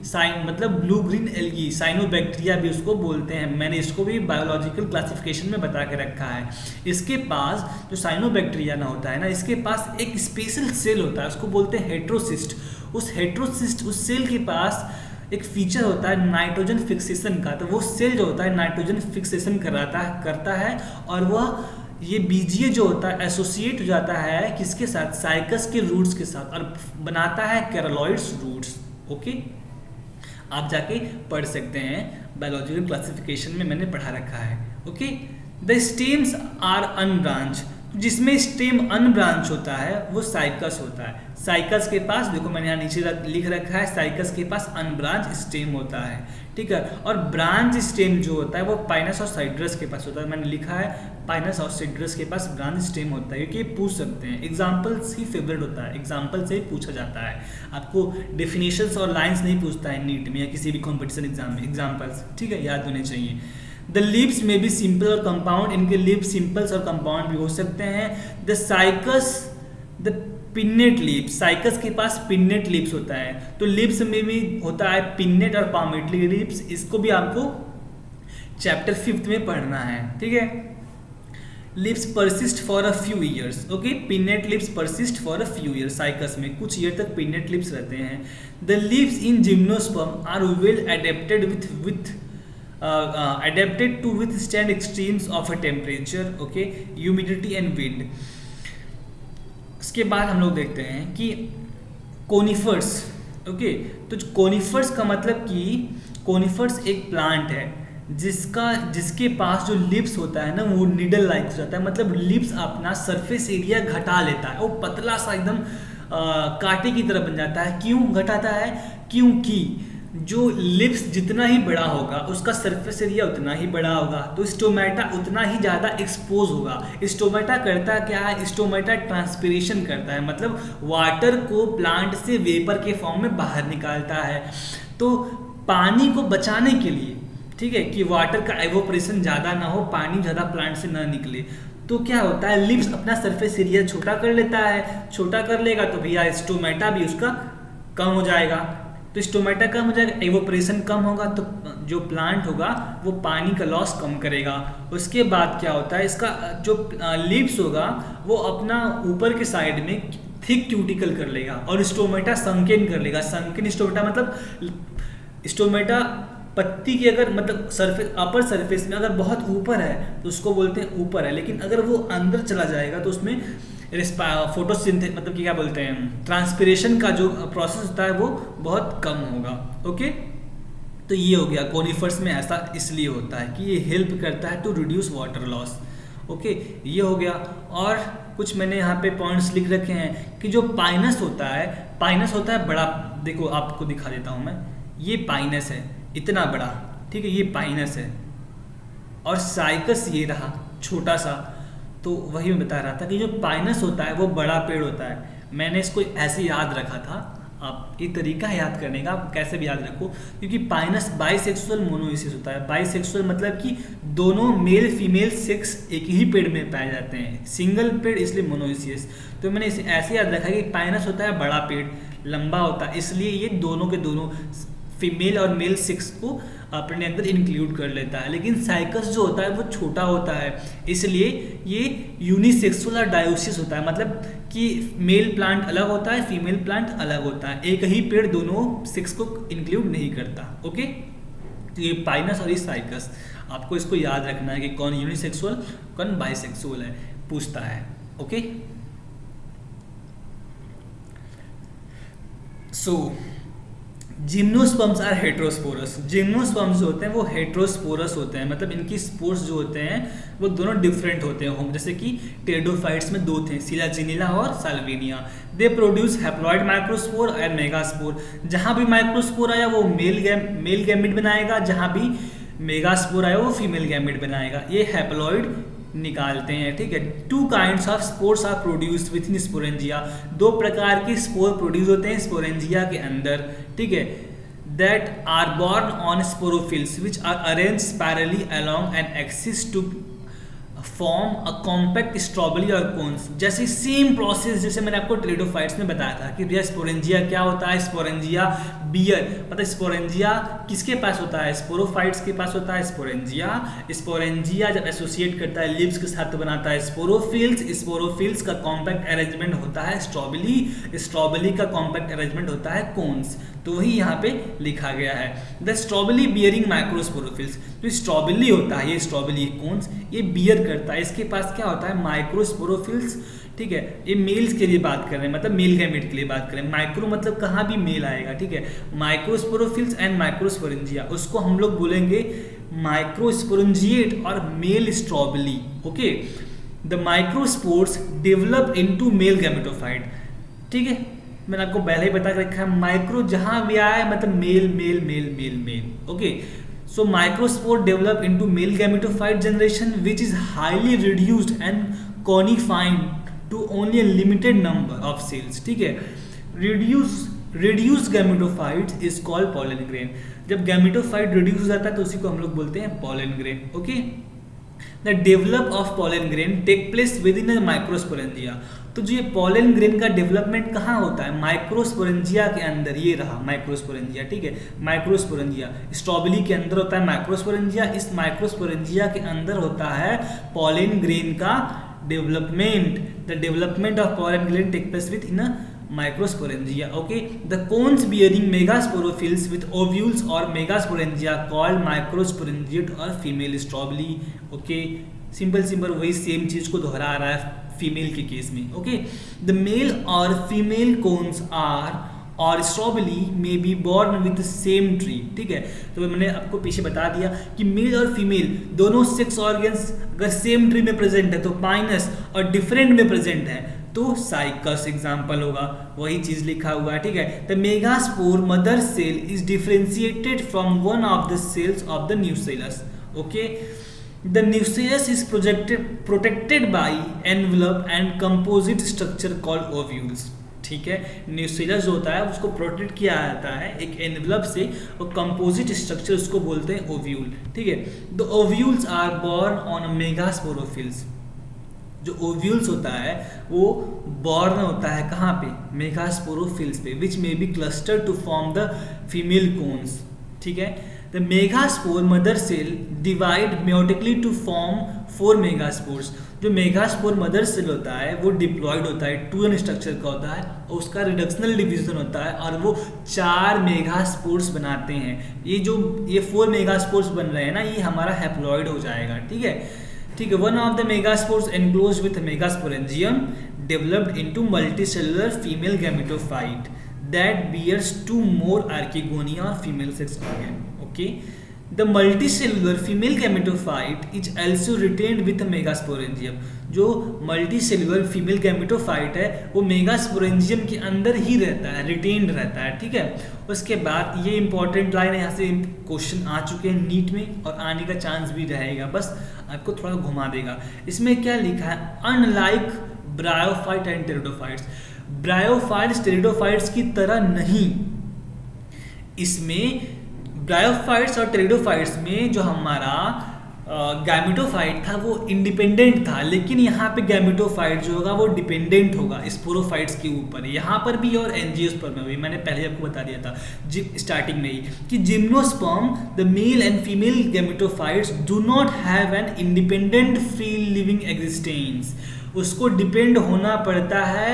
मतलब ब्लू ग्रीन एल्गी, साइनोबैक्टीरिया भी उसको बोलते हैं। मैंने इसको भी बायोलॉजिकल क्लासिफिकेशन में बता के रखा है। इसके पास जो साइनोबैक्टीरिया ना होता है ना, इसके पास एक स्पेशल सेल होता है, उसको बोलते हैं हेट्रोसिस्ट। उस सेल के पास एक फीचर होता है नाइट्रोजन फिक्सेशन का। तो वो सेल जो होता है नाइट्रोजन फिक्सेशन करता है और वह ये बीजीए जो होता है एसोसिएट हो जाता है किसके साथ? साइकस के रूट्स के साथ, और बनाता है कैरोलॉइड्स रूट्स, ओके। आप जाके पढ़ सकते हैं, बायोलॉजिकल क्लासिफिकेशन में मैंने पढ़ा रखा है, okay. The stems are unbranched. जिसमें स्टेम अनब्रांच होता है वो साइकस होता है। साइकस के पास देखो मैंने यहाँ नीचे लिख रखा है, साइकस के पास अनब्रांच स्टेम होता है, ठीक है। और ब्रांच स्टेम जो होता है वो पाइनस और साइट्रस के पास होता है। मैंने लिखा है पाइनस और साइट्रस के पास ब्रांच स्टेम होता है, क्योंकि ये पूछ सकते हैं, एग्जाम्पल्स ही फेवरेट होता है, एग्जाम्पल से ही पूछा जाता है। आपको डेफिनेशंस और लाइन्स नहीं पूछता है नीट में या किसी भी कॉम्पिटिशन एग्जाम में, एग्जाम्पल्स, ठीक है, याद होने चाहिए। द लिप्स में भी सिंपल और कंपाउंड, इनके लिप्स सिंपल्स और कंपाउंड भी हो सकते हैं। The cycas, the pennate lips, cycas के पास पिन्नेट लिप्स होता है, तो लिप्स में भी होता है पिन्नेट और पामेटली लिप्स। इसको भी आपको चैप्टर 5 में पढ़ना है, ठीक है। Leaves persist for a few years, okay, pinnate leaves persist for a few years, cycas में कुछ ईयर तक पिन्नेट लिप्स रहते हैं। The leaves in gymnosperm are well adapted with adapted to withstand extremes of a temperature, okay, humidity and wind। उसके बाद हम लोग देखते हैं कि कोनिफर्स, ओके, तो कोनिफर्स का मतलब कि कोनिफर्स एक प्लांट है जिसके पास जो लिप्स होता है ना वो निडल लाइक हो जाता है, मतलब लिप्स अपना सरफेस एरिया घटा लेता है, वो पतला सा एकदम कांटे की तरह बन जाता है। क्यों घटाता है? क्योंकि जो लिप्स जितना ही बड़ा होगा उसका सरफेस एरिया उतना ही बड़ा होगा, तो स्टोमेटा उतना ही ज़्यादा एक्सपोज होगा। स्टोमेटा करता क्या है? स्टोमेटा ट्रांसपिरेशन करता है, मतलब वाटर को प्लांट से वेपर के फॉर्म में बाहर निकालता है। तो पानी को बचाने के लिए, ठीक है, कि वाटर का एवोपरेशन ज़्यादा ना हो, पानी ज़्यादा प्लांट से ना निकले, तो क्या होता है, लिप्स अपना सरफेस एरिया छोटा कर लेता है। छोटा कर लेगा तो भैया स्टोमेटा भी उसका कम हो जाएगा, तो स्टोमेटा कम हो जाएगा, एवोपरेशन कम होगा, तो जो प्लांट होगा वो पानी का लॉस कम करेगा। उसके बाद क्या होता है, इसका जो लिप्स होगा वो अपना ऊपर के साइड में थिक क्यूटिकल कर लेगा और स्टोमेटा संकेन कर लेगा। संकेन स्टोमेटा मतलब स्टोमेटा पत्ती की अगर मतलब सरफेस, अपर सरफेस में अगर बहुत ऊपर है तो उसको बोलते हैं ऊपर है, लेकिन अगर वो अंदर चला जाएगा तो उसमें फोटोसिंथेसिस मतलब कि क्या बोलते हैं, ट्रांसपिरेशन का जो प्रोसेस होता है वो बहुत कम होगा, ओके। तो ये हो गया, कोनिफर्स में ऐसा इसलिए होता है कि ये हेल्प करता है to reduce water loss, okay, ये हो गया। और कुछ मैंने यहाँ पे पॉइंट्स लिख रखे हैं कि जो पाइनस होता है बड़ा, देखो आपको दिखा देता हूँ मैं, ये पाइनस है इतना बड़ा, ठीक है, ये पाइनस है, और साइकस ये रहा छोटा सा। तो वही मैं बता रहा था कि जो पाइनस होता है वो बड़ा पेड़ होता है। मैंने इसको ऐसे याद रखा था, आप ये तरीका है याद करने का, आप कैसे भी याद रखो, क्योंकि पाइनस बाइसेक्सुअल मोनोइसिस होता है। बाइसेक्सुअल मतलब कि दोनों मेल फीमेल सेक्स एक ही पेड़ में पाए जाते हैं, सिंगल पेड़, इसलिए मोनोइसिस। तो मैंने इसे ऐसे याद रखा कि पाइनस होता है बड़ा पेड़, लंबा होता है, इसलिए ये दोनों के दोनों फीमेल और मेल सेक्स को अपने अंदर इंक्लूड कर लेता है। लेकिन साइकस जो होता है वो छोटा होता है, इसलिए ये यूनिसेक्सुअल और डायोसिस होता है, मतलब कि मेल प्लांट अलग होता है, फीमेल प्लांट अलग होता है, एक ही पेड़ दोनों सेक्स को इंक्लूड नहीं करता, ओके। तो ये पाइनस और ये साइकस, आपको इसको याद रखना है कि कौन यूनिसेक्सुअल कौन बाइसेक्सुअल है, पूछता है, okay. So gymnosperms are heterosporous. Gymnosperms जो होते हैं वो हेट्रोस्पोरस होते हैं, मतलब इनकी स्पोर्स जो होते हैं वो दोनों डिफरेंट होते हैं। जैसे कि टेरिडोफाइट्स में दो थे, सिलाजिनिला और Salvinia. They produce haploid microspore and megaspore. जहाँ भी माइक्रोस्पोर आया वो मेल गैमेट बनाएगा, जहाँ भी मेगास्पोर आया वो फीमेल गैमेट बनाएगा। ये हैप्लॉइड निकालते हैं, ठीक है। 2 kinds of spores are produced within sporangia. 2 प्रकार के स्पोर प्रोड्यूस होते हैं स्पोरेंजिया के अंदर, ठीक है। That are borne on sporophylls which are arrange spirally along an axis to form a compact strobili और कोन्स। जैसे सेम प्रोसेस जैसे मैंने आपको टेरिडोफाइट्स में बताया था कि भैया स्पोरेंजिया क्या होता है, स्पोरेंजिया बियर, मतलब स्पोरेंजिया किसके पास होता है, स्पोरोफाइट्स के पास होता है स्पोरेंजिया। स्पोरेंजिया जब एसोसिएट करता है लिप्स के साथ तो बनाता है स्पोरोफिल्स। स्पोरोफिल्स का कॉम्पैक्ट अरेंजमेंट होता है स्ट्रॉबेरी, स्ट्रॉबेरी का कॉम्पैक्ट अरेंजमेंट होता है कोन्स। तो वही यहाँ पे लिखा गया है, द स्ट्रॉबेरी बियरिंग माइक्रोस्पोरोफिल्स। तो स्ट्रॉबेरी होता है, ये स्ट्रॉबेरी कोन्स ये बियर करता है, इसके पास क्या होता है माइक्रोस्पोरोफिल्स, ठीक है। ये मेल्स के लिए बात कर रहे हैं, मतलब मेल गैमेट के लिए बात कर रहे हैं। माइक्रो मतलब कहाँ भी मेल आएगा, ठीक है। माइक्रोस्पोरोफिल्स एंड माइक्रोस्पोरेंजिया, उसको हम लोग बोलेंगे माइक्रोस्पोरेंजिएट और male strobili, okay. The microspores develop into male gametophyte. ठीक है, मैंने आपको पहले ही बता के रखा है, माइक्रो जहां भी आया है मतलब male male male male male. Okay, so microspore develop into male gametophyte generation which is highly reduced and confined to only a limited number of cells. ठीक है, reduced gametophytes is called pollen grain. जब gametophyte reduce हो जाता है तो उसी को हम लोग बोलते हैं pollen grain. Okay, the develop of pollen grain take place within microsporangia. तो जो ये पॉलन ग्रेन का डेवलपमेंट कहाँ होता है, माइक्रोस्पोरेंजिया के अंदर। ये रहा माइक्रोस्पोरेंजिया। ठीक है, माइक्रोस्पोरेंजिया स्ट्रॉबेरी के अंदर होता है माइक्रोस्पोरेंजिया। इस माइक्रोस्पोरेंजिया के अंदर होता है पॉलन ग्रेन का development. The development of pollen grain take place within microsporangia. Okay, the cones bearing megasporophylls with ovules or megasporangia called microsporangiate or female strawberry. Okay, simple वही same चीज को दोहरा रहा है फीमेल के case में। Okay, the mail और female cones are और स्ट्रॉबेरी में be born with same tree. ठीक है, तो मैंने आपको पीछे बता दिया कि मेल और फीमेल दोनों सेक्स ऑर्गन्स अगर सेम ट्री में प्रेजेंट है तो पाइनस, और डिफरेंट में प्रेजेंट है तो साइकस एग्जाम्पल होगा। वही चीज लिखा हुआ है। ठीक है, the megaspore mother cell is differentiated from one of the cells of the nucellus. Okay, the nucellus is protected by envelope and composite structure called ovules. ठीक है, न्यूसेलस जो होता है उसको प्रोटेक्ट किया जाता है एक एनवलप से, और कंपोजिट स्ट्रक्चर उसको बोलते हैं ओव्यूल। ठीक है, the ovules are borne on megasporophylls. जो ओव्यूल्स होता है वो बॉर्न होता है कहाँ पे, मेगास्पोरोफिल्स पे, which may be cluster to form the female cones. ठीक है, the megaspore mother cell divide meiotically to form 4 megaspores. जो मेगास्पोर मदर सेल होता है वो डिप्लॉयड होता है, 2n स्ट्रक्चर का होता है, और उसका रिडक्शनल डिवीजन होता है और वो 4 मेगास्पोर्स बनाते हैं। ये 4 मेगास्पोर्स बन रहे हैं ना, ये हमारा हैप्लॉयड हो जाएगा। ठीक है, one of the megaspores enclose with megasporangium developed into multicellular female gametophyte that bears 2 more archegonia और female sex organ. Okay, the multicellular female gametophyte is also retained with megasporangium. जो मल्टीसेलुलर फीमेल गैमेटोफाइट है वो megasporangium के अंदर ही रहता है, retained रहता है। ठीक है, उसके बाद ये इंपॉर्टेंट लाइन है, यहाँ से क्वेश्चन आ चुके हैं नीट में और आने का चांस भी रहेगा, बस आपको थोड़ा घुमा देगा। इसमें क्या लिखा है, unlike bryophyte and pteridophytes. Bryophytes pteridophytes की तरह नहीं, इसमें ब्रायोफाइट्स और टेरिडोफाइट्स में जो हमारा गैमेटोफाइट था वो इंडिपेंडेंट था, लेकिन यहाँ पे गैमेटोफाइट जो होगा वो डिपेंडेंट होगा स्पोरोफाइट्स के ऊपर, यहाँ पर भी और एंजियोस्पर्म में भी। मैंने पहले आपको बता दिया था स्टार्टिंग में ही कि gymnosperm the male and female gametophytes do not have an independent free living existence. उसको डिपेंड होना पड़ता है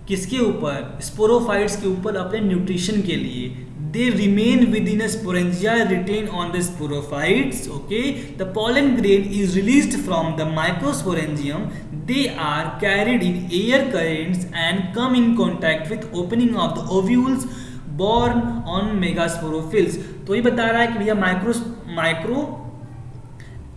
किसके ऊपर, स्पोरोफाइट्स के ऊपर अपने न्यूट्रिशन के लिए। They remain within a sporangia, retain on the sporophytes. Okay, the pollen grain is released from the microsporangium. They are carried in air currents and come in contact with opening of the ovules borne on megasporophylls. तो ये बता रहा है कि भैया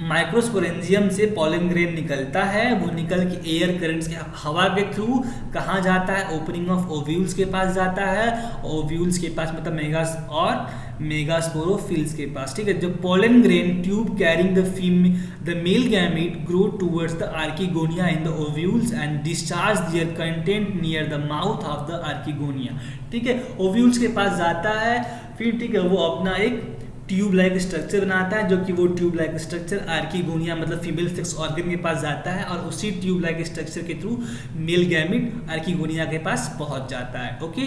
microsporangium से pollen grain निकलता है, वो निकल के एयर करंट्स के हवा के थ्रू कहाँ जाता है, ओपनिंग ऑफ ओव्यूल्स के पास जाता है, ओव्यूल्स के पास मतलब मेगास और मेगास्पोरोफिल्स के पास। ठीक है, जब pollen grain tube carrying the male gamete grow towards the archegonia in the ovules and discharge their content near the mouth of the archegonia. ठीक है, ओव्यूल्स के पास जाता है, फिर ठीक है वो अपना एक ट्यूब लाइक स्ट्रक्चर बनाता है, जो कि वो ट्यूब लाइक स्ट्रक्चर आर्किगोनिया मतलब फीमेल सेक्स ऑर्गन के पास जाता है, और उसी ट्यूब लाइक स्ट्रक्चर के थ्रू मेल गैमिट आर्किगोनिया के पास पहुंच जाता है। Okay,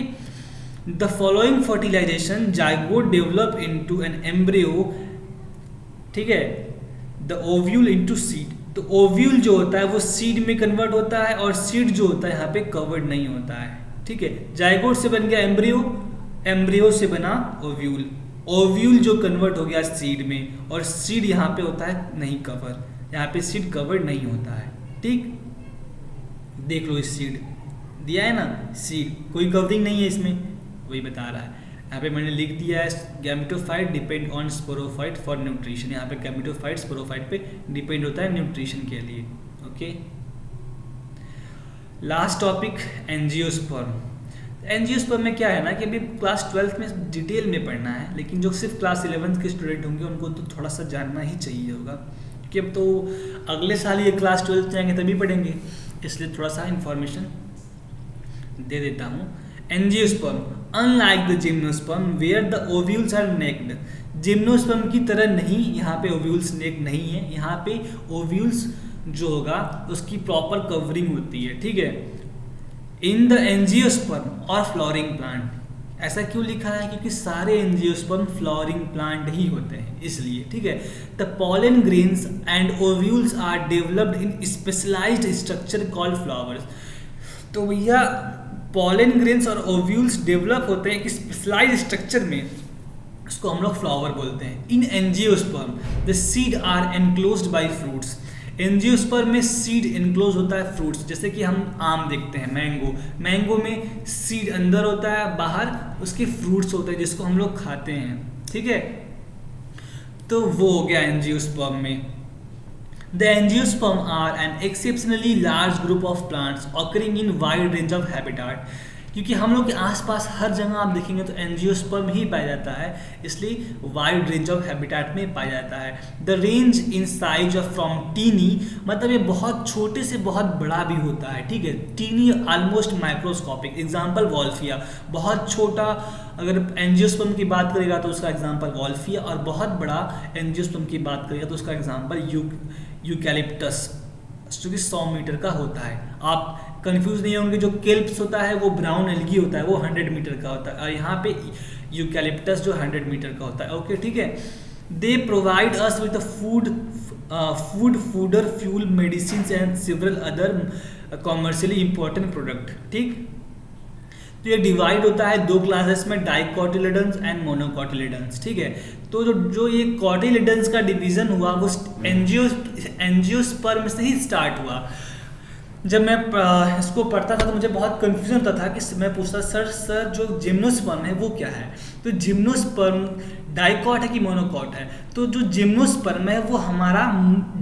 the following fertilisation zygote develop into an embryo. ठीक है, द ओव्यूल इनटू सीड। तो ओव्यूल जो होता है वो सीड में कन्वर्ट होता है, और सीड जो होता है यहाँ पे कवर्ड नहीं होता है। ठीक है, जाइगोट से बन गया एम्ब्रियो, एम्ब्रियो से बना ओव्यूल, ओव्यूल जो कन्वर्ट हो गया सीड में, और सीड यहाँ पे होता है नहीं कवर, यहाँ पे सीड कवर्ड नहीं होता है। ठीक, देख लो इस सीड दिया है ना, सीड कोई कवरिंग नहीं है इसमें, वही बता रहा है। यहाँ पे मैंने लिख दिया है gametophyte depend on sporophyte for nutrition. यहाँ पे गैमेटोफाइट स्पोरोफाइट पे डिपेंड होता है न्यूट्रिशन के लिए। Okay. Okay, last topic angiosperm. Angiosperm में क्या है ना कि अभी क्लास 12th में डिटेल में पढ़ना है, लेकिन जो सिर्फ क्लास 11th के स्टूडेंट होंगे उनको तो थोड़ा सा जानना ही चाहिए होगा, कि अब तो अगले साल ये क्लास 12th जाएंगे तभी पढ़ेंगे, इसलिए थोड़ा सा इंफॉर्मेशन दे देता हूँ। Angiosperm unlike the gymnosperm where the ovules are naked, gymnosperm की तरह नहीं, यहाँ पे ओव्यूल्स नेक नहीं है, यहाँ पे ओव्यूल्स जो होगा उसकी प्रॉपर कवरिंग होती है, ठीक है। इन द एंजियोस्पर्म और फ्लोरिंग प्लांट, ऐसा क्यों लिखा है, क्योंकि सारे एंजियोस्पर्म फ्लोरिंग प्लांट ही होते हैं इसलिए, ठीक है। The pollen grains and ovules are developed in specialised structure called flowers. तो भैया पॉलन ग्रेन्स और ओव्यूल्स डेवलप होते हैं एक स्पेशलाइज्ड स्ट्रक्चर में, उसको हम लोग फ्लावर बोलते हैं। In angiosperm the seed are enclosed by fruits, angiosperm में सीड इनक्लोज होता है फ्रूट्स, जैसे कि हम आम देखते हैं, मैंगो में सीड अंदर होता है, बाहर उसके फ्रूट्स होते हैं जिसको हम लोग खाते हैं, ठीक है। तो वो हो गया एंजियोस्पर्म में। The angiosperm are an exceptionally large group of plants occurring in wide range of habitat, क्योंकि हम लोग के आसपास हर जगह आप देखेंगे तो एंजियोस्पर्म ही पाया जाता है, इसलिए वाइड रेंज ऑफ हैबिटेट में पाया जाता है। The range in size of from tiny, मतलब ये बहुत छोटे से बहुत बड़ा भी होता है, ठीक है। Tiny almost microscopic, example wolffia, बहुत छोटा अगर एंजियोस्पर्म की बात करेगा तो उसका एग्जाम्पल वॉल्फिया, और बहुत बड़ा एंजियोस्पर्म की बात करेगा तो उसका एग्जाम्पल यूकैलिप्टस, जो कि 100 मीटर का होता है। आप कंफ्यूज नहीं होंगे, जो केल्प्स होता है वो ब्राउन एल्गी होता है, वो 100 मीटर का होता है, और यहाँ पे यूकैलिप्टस जो 100 मीटर का होता है, ओके, ठीक है। They provide us with fodder fuel medicine and several other commercially important product, ठीक। तो ये डिवाइड होता है दो क्लासेस में, डाइकोटिलेडन्स एंड मोनोकोटिलेडन्स, ठीक है। तो जो ये कोटिलेडन्स का डिवीजन हुआ वो एंजियोस्पर्म से ही स्टार्ट हुआ। जब मैं इसको पढ़ता था तो मुझे बहुत कंफ्यूजन होता था कि मैं पूछता सर जो जिम्नोस्पर्म है वो क्या है। तो जिम्नोस्पर्म डाइकॉट है कि मोनोकॉट है, तो जो जिम्नोस्पर्म है वो हमारा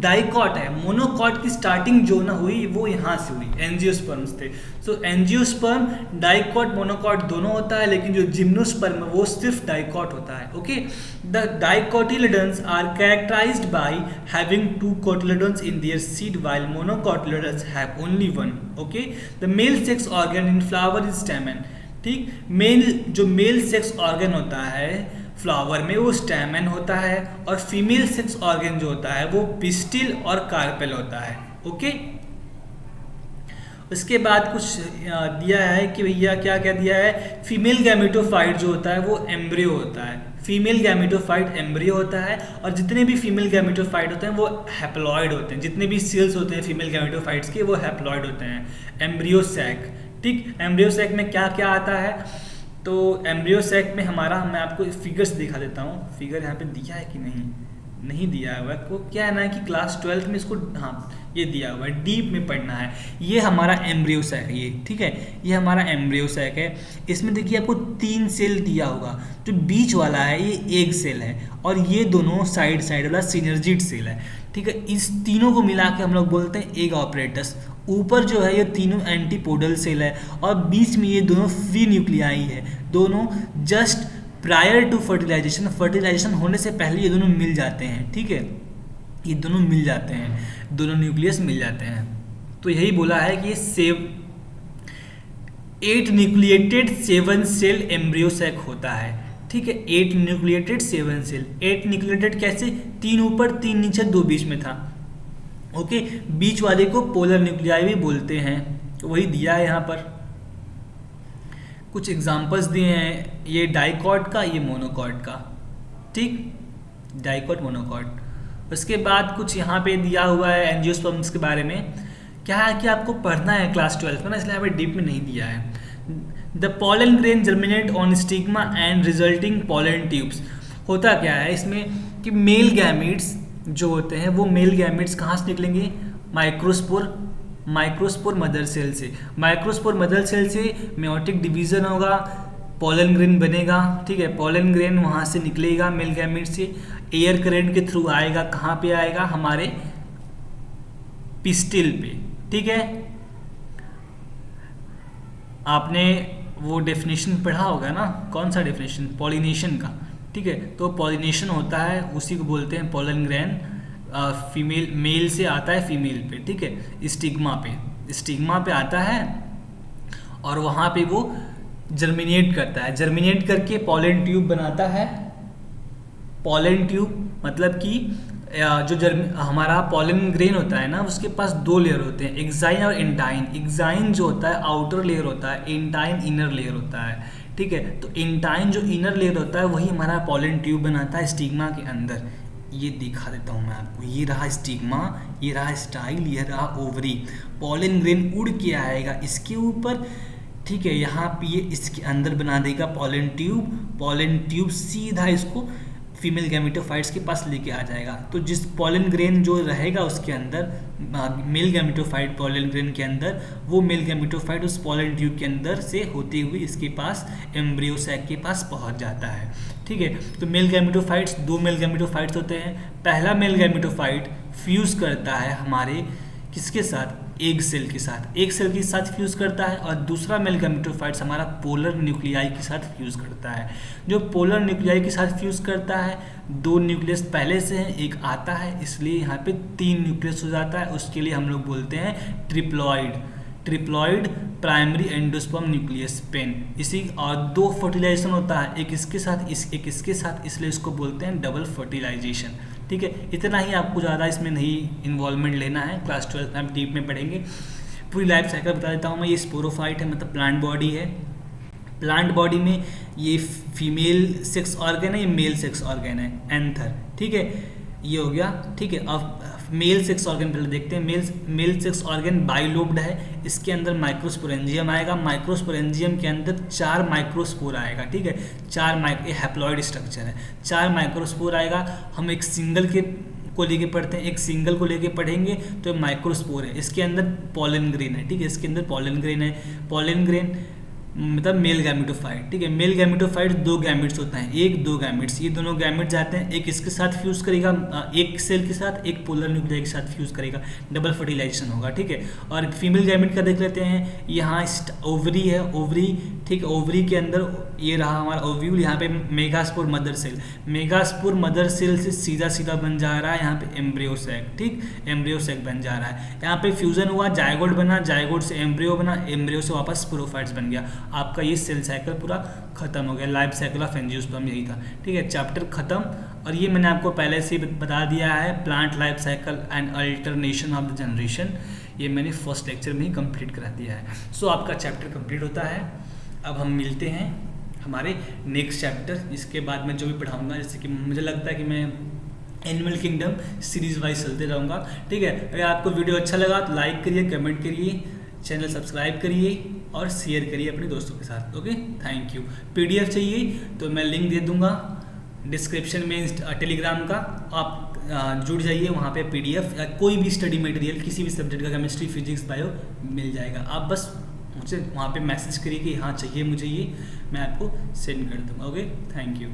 डाइकॉट है, मोनोकॉट की स्टार्टिंग जो ना हुई वो यहाँ से हुई, एंजियोस्पर्म्स थे। सो एंजियोस्पर्म डाइकॉट मोनोकॉट दोनों होता है, लेकिन जो जिम्नोस्पर्म है वो सिर्फ डाइकॉट होता है, okay. The dicotyledons are characterised by having 2 cotyledons in their seed while monocotyledons have only 1, okay. The male sex organ in flower is stamen, ठीक। जो मेल सेक्स ऑर्गन होता है फ्लावर में वो स्टैमेन होता है, और फीमेल सेक्स ऑर्गन जो होता है वो पिस्टिल और कार्पेल होता है, ओके। उसके बाद कुछ दिया है कि भैया क्या क्या दिया है, फीमेल गैमेटोफाइट जो होता है वो एम्ब्रियो होता है, फीमेल गैमेटोफाइट एम्ब्रियो होता है, और जितने भी फीमेल गैमेटोफाइट होते हैं वो हैप्लॉइड होते हैं, जितने भी सेल्स होते हैं फीमेल गैमेटोफाइट्स के वो हैप्लॉइड होते हैं। एम्ब्रियो सैक, ठीक। एम्ब्रियो सैक में क्या क्या आता है, तो एम्ब्रियो सैक में हमारा, मैं आपको फिगर्स दिखा देता हूँ, फिगर यहाँ पे दिया है कि नहीं दिया हुआ है, को क्या है ना कि क्लास 12th में इसको, हाँ ये दिया हुआ है, डीप में पढ़ना है। ये हमारा एम्ब्रियो सैक है, ये ठीक है, ये हमारा एम्ब्रियो सैक है। इसमें देखिए आपको 3 सेल दिया होगा, जो बीच वाला है ये एग सेल है, और ये दोनों साइड वाला सिनर्जिड सेल है, ठीक है। इस तीनों को मिला के हम लोग बोलते हैं एग ऑपरेटस। ऊपर जो है ये तीनों एंटीपोडल सेल है, और बीच में ये दोनों फ्री न्यूक्लियाई है, दोनों जस्ट प्रायर टू फर्टिलाइजेशन होने से पहले ये दोनों मिल जाते हैं, ठीक है। ये दोनों मिल जाते हैं, दोनों न्यूक्लियस मिल जाते हैं। तो यही बोला है कि 8 न्यूक्लिएटेड 7 सेल एम्ब्रियो सैक होता है, ठीक है। 8 न्यूक्लिएटेड 7 सेल, 8 न्यूक्लिएटेड कैसे, 3 ऊपर 3 नीचे 2 बीच में था, ओके। बीच वाले को पोलर न्यूक्लियाई भी बोलते हैं, तो वही दिया है यहाँ पर। कुछ एग्जांपल्स दिए हैं, ये डाइकॉट का, ये मोनोकॉट का, ठीक, डाइकॉट मोनोकॉट। उसके बाद कुछ यहाँ पे दिया हुआ है एंजियोस्पर्म्स के बारे में, क्या है कि आपको पढ़ना है क्लास 12 में ना, इसलिए यहाँ पे डीप में नहीं दिया है। The pollen grain germinate on stigma and resulting pollen tubes, होता क्या है इसमें कि मेल गैमीट्स जो होते हैं वो मेल गैमेट्स कहाँ से निकलेंगे, माइक्रोस्पोर मदर सेल से। माइक्रोस्पोर मदर सेल से मेयोटिक डिवीजन होगा, पोलन ग्रेन बनेगा, ठीक है। पोलन ग्रेन वहाँ से निकलेगा मेल गैमेट से, एयर करंट के थ्रू आएगा, कहाँ पे आएगा, हमारे पिस्टिल पे, ठीक है। आपने वो डेफिनेशन पढ़ा होगा ना, कौन सा डेफिनेशन, पॉलिनेशन का, ठीक है। तो पॉलिनेशन होता है, उसी को बोलते हैं पोलन ग्रेन, फीमेल मेल से आता है फीमेल पे, ठीक है, स्टिग्मा पे आता है और वहाँ पे वो जर्मिनेट करता है, जर्मिनेट करके पॉलन ट्यूब बनाता है। पॉलन ट्यूब मतलब कि जो हमारा पॉलन ग्रेन होता है ना, उसके पास दो लेयर होते हैं, एक्साइन और इंटाइन। एक्साइन जो होता है आउटर लेयर होता है, इंटाइन इनर लेयर होता है, ठीक है। तो इंटाइन जो इनर लेयर होता है वही हमारा पॉलन ट्यूब बनाता है स्टिग्मा के अंदर। ये दिखा देता हूँ मैं आपको, ये रहा स्टिग्मा, ये रहा स्टाइल, ये रहा ओवरी। पॉलन ग्रेन उड़ के आएगा इसके ऊपर, ठीक है, यहाँ पे ये इसके अंदर बना देगा पॉलन ट्यूब सीधा इसको फीमेल गैमेटोफाइट्स के पास लेके आ जाएगा। तो जिस पॉलन ग्रेन जो रहेगा उसके अंदर, मेल गैमेटोफाइट पॉलन ग्रेन के अंदर, वो मेल गैमेटोफाइट उस पॉलन ट्यूब के अंदर से होते हुए इसके पास एम्ब्रियो सैक के पास पहुंच जाता है, ठीक है। तो मेल गैमेटोफाइट्स, दो मेल गैमेटोफाइट्स होते हैं। पहला मेल गैमेटोफाइट फ्यूज़ करता है हमारे किसके साथ, एग सेल के साथ, एग सेल के साथ फ्यूज़ करता है, और दूसरा मेल गैमेटोफाइट्स हमारा पोलर न्यूक्लियाई के साथ फ्यूज़ करता है। जो पोलर न्यूक्लियाई के साथ फ्यूज़ करता है, दो न्यूक्लियस पहले से हैं, एक आता है, इसलिए यहाँ पे 3 न्यूक्लियस हो जाता है। उसके लिए हम लोग बोलते हैं triploid primary endosperm nucleus PEN. इसी और 2 फर्टिलाइजेशन होता है, एक इसके साथ एक इसके साथ, इसलिए इसको बोलते हैं डबल फर्टिलाइजेशन, ठीक है। इतना ही, आपको ज़्यादा इसमें नहीं इन्वॉल्वमेंट लेना है, क्लास 12 में आप डीप में पढ़ेंगे। पूरी लाइफ साइकिल बता देता हूँ मैं। ये स्पोरोफाइट है, मतलब प्लांट बॉडी है। प्लांट बॉडी में ये फीमेल सेक्स ऑर्गन है, ये मेल सेक्स ऑर्गन है, एंथर, ठीक है, ये हो गया, ठीक है। अब मेल सेक्स ऑर्गन पहले देखते हैं। मेल सेक्स ऑर्गन बाइलोब्ड है, इसके अंदर माइक्रोस्पोरेंजियम आएगा, माइक्रोस्पोरेंजियम के अंदर 4 माइक्रोस्पोर आएगा, ठीक है, 4 हैप्लॉइड स्ट्रक्चर है, 4 माइक्रोस्पोर आएगा। हम एक सिंगल के को लेके पढ़ते हैं, एक सिंगल को लेके पढ़ेंगे तो माइक्रोस्पोर है, इसके अंदर पॉलन ग्रेन है, ठीक है, इसके अंदर पॉलन ग्रेन है। पॉलन ग्रेन मतलब मेल गैमेटोफाइट, ठीक है। मेल गैमेटोफाइट 2 गैमेट्स होता है, 1-2 गैमेट्स, ये दोनों गैमेट्स जाते हैं, एक इसके साथ फ्यूज़ करेगा, एक सेल के साथ, एक पोलर न्यूक्लियाई के साथ फ्यूज़ करेगा, डबल फर्टिलाइजेशन होगा, ठीक है। और फीमेल गैमेट का देख लेते हैं। यहाँ ओवरी है, ओवरी, ठीक है, ओवरी के अंदर ये रहा हमारा ओव्यूल, यहाँ पे megaspore mother cell, megaspore mother cell से सीधा बन जा रहा है यहाँ पे एम्ब्रियो सैक, ठीक, एम्ब्रियो सैक बन जा रहा है। यहाँ पे फ्यूजन हुआ, जायगोट बना, जायगोट से एम्ब्रियो बना, एम्ब्रियो से वापस स्पोरोफाइट्स बन गया। आपका ये सेल साइकिल पूरा खत्म हो गया, लाइफ साइकिल ऑफ एंजियोस्पर्म यही था, ठीक है। चैप्टर खत्म। और ये मैंने आपको पहले से बता दिया है, plant life cycle and alternation of the generation, ये मैंने फर्स्ट लेक्चर में ही कंप्लीट करा दिया है। सो आपका चैप्टर कंप्लीट होता है। अब हम मिलते हैं हमारे नेक्स्ट चैप्टर, इसके बाद मैं जो भी पढ़ाऊँगा, जैसे कि मुझे लगता है कि मैं एनिमल किंगडम सीरीज वाइज चलते रहूँगा, ठीक है। अगर आपको वीडियो अच्छा लगा तो लाइक करिए, कमेंट करिए, चैनल सब्सक्राइब करिए और शेयर करिए अपने दोस्तों के साथ, ओके, थैंक यू। PDF चाहिए तो मैं लिंक दे दूँगा डिस्क्रिप्शन में टेलीग्राम का, आप जुड़ जाइए, वहाँ पे PDF या कोई भी स्टडी मटेरियल किसी भी सब्जेक्ट का, केमिस्ट्री, फिजिक्स, बायो मिल जाएगा। आप बस मुझे वहाँ पे मैसेज करिए कि हाँ चाहिए मुझे ये, मैं आपको सेंड कर दूँगा, ओके, थैंक यू।